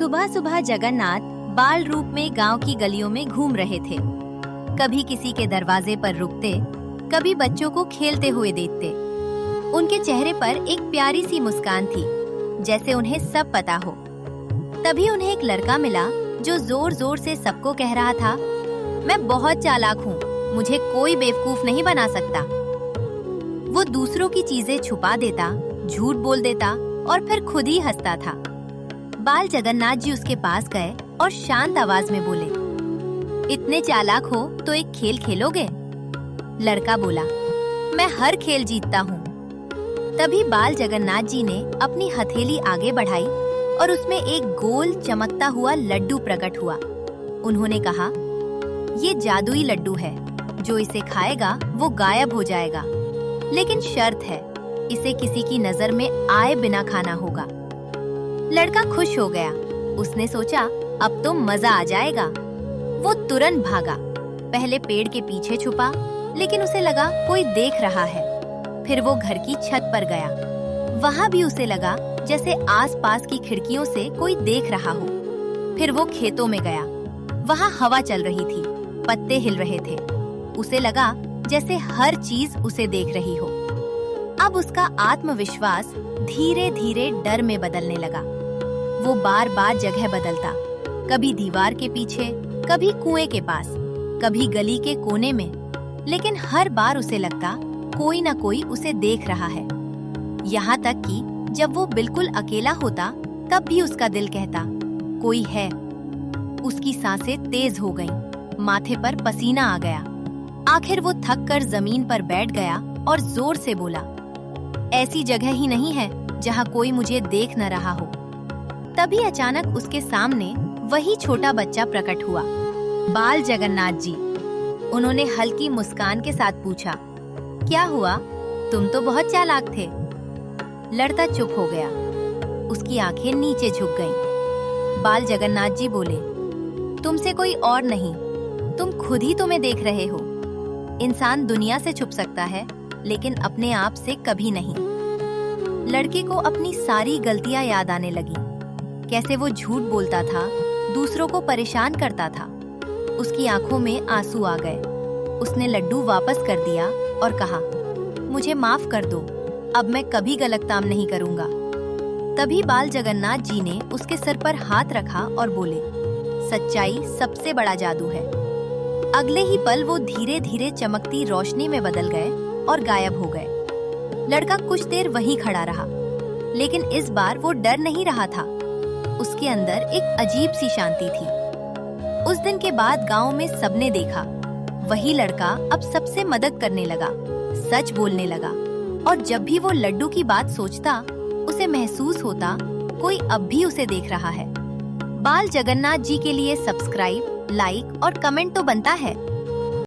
सुबह सुबह जगन्नाथ बाल रूप में गांव की गलियों में घूम रहे थे। कभी किसी के दरवाजे पर रुकते, कभी बच्चों को खेलते हुए देखते। उनके चेहरे पर एक प्यारी सी मुस्कान थी, जैसे उन्हें सब पता हो। तभी उन्हें एक लड़का मिला जो जोर जोर से सबको कह रहा था, मैं बहुत चालाक हूँ, मुझे कोई बेवकूफ नहीं बना सकता। वो दूसरों की चीजें छुपा देता, झूठ बोल देता और फिर खुद ही हंसता था। बाल जगन्नाथ जी उसके पास गए और शांत आवाज में बोले, इतने चालाक हो तो एक खेल खेलोगे? लड़का बोला, मैं हर खेल जीतता हूँ। तभी बाल जगन्नाथ जी ने अपनी हथेली आगे बढ़ाई और उसमें एक गोल चमकता हुआ लड्डू प्रकट हुआ। उन्होंने कहा, ये जादुई लड्डू है, जो इसे खाएगा वो गायब हो जाएगा, लेकिन शर्त है, इसे किसी की नजर में आए बिना खाना होगा। लड़का खुश हो गया। उसने सोचा, अब तो मजा आ जाएगा। वो तुरंत भागा। पहले पेड़ के पीछे छुपा, लेकिन उसे लगा कोई देख रहा है। फिर वो घर की छत पर गया। वहाँ भी उसे लगा जैसे आसपास की खिड़कियों से कोई देख रहा हो। फिर वो खेतों में गया। वहाँ हवा चल रही थी, पत्ते हिल रहे थे। उसे लगा जैसे हर चीज उसे देख रही हो। अब उसका आत्मविश्वास धीरे धीरे डर में बदलने लगा। वो बार बार जगह बदलता, कभी दीवार के पीछे, कभी कुएं के पास, कभी गली के कोने में, लेकिन हर बार उसे लगता कोई ना कोई उसे देख रहा है। यहाँ तक कि जब वो बिल्कुल अकेला होता, तब भी उसका दिल कहता, कोई है। उसकी सांसें तेज हो गईं, माथे पर पसीना आ गया। आखिर वो थक कर जमीन पर बैठ गया और जोर से बोला, ऐसी जगह ही नहीं है जहाँ कोई मुझे देख न रहा हो। तभी अचानक उसके सामने वही छोटा बच्चा प्रकट हुआ, बाल जगन्नाथ जी। उन्होंने हल्की मुस्कान के साथ पूछा, क्या हुआ? तुम तो बहुत चालाक थे। लड़का चुप हो गया। उसकी आंखें नीचे झुक गईं। बाल जगन्नाथ जी बोले, तुमसे कोई और नहीं, तुम खुद ही तुम्हें देख रहे हो। इंसान दुनिया से छुप सकता है, लेकिन अपने आप से कभी नहीं। लड़के को अपनी सारी गलतियां याद आने लगी, कैसे वो झूठ बोलता था, दूसरों को परेशान करता था। उसकी आंखों में आंसू आ गए। उसने लड्डू वापस कर दिया और कहा, मुझे माफ कर दो, अब मैं कभी गलत काम नहीं करूंगा। तभी बाल जगन्नाथ जी ने उसके सर पर हाथ रखा और बोले, सच्चाई सबसे बड़ा जादू है। अगले ही पल वो धीरे धीरे चमकती रोशनी में बदल गए और गायब हो गए। लड़का कुछ देर वहीं खड़ा रहा, लेकिन इस बार वो डर नहीं रहा था। उसके अंदर एक अजीब सी शांति थी। उस दिन के बाद गांव में सबने देखा, वही लड़का अब सबसे मदद करने लगा, सच बोलने लगा, और जब भी वो लड्डू की बात सोचता, उसे महसूस होता कोई अब भी उसे देख रहा है। बाल जगन्नाथ जी के लिए सब्सक्राइब, लाइक और कमेंट तो बनता है।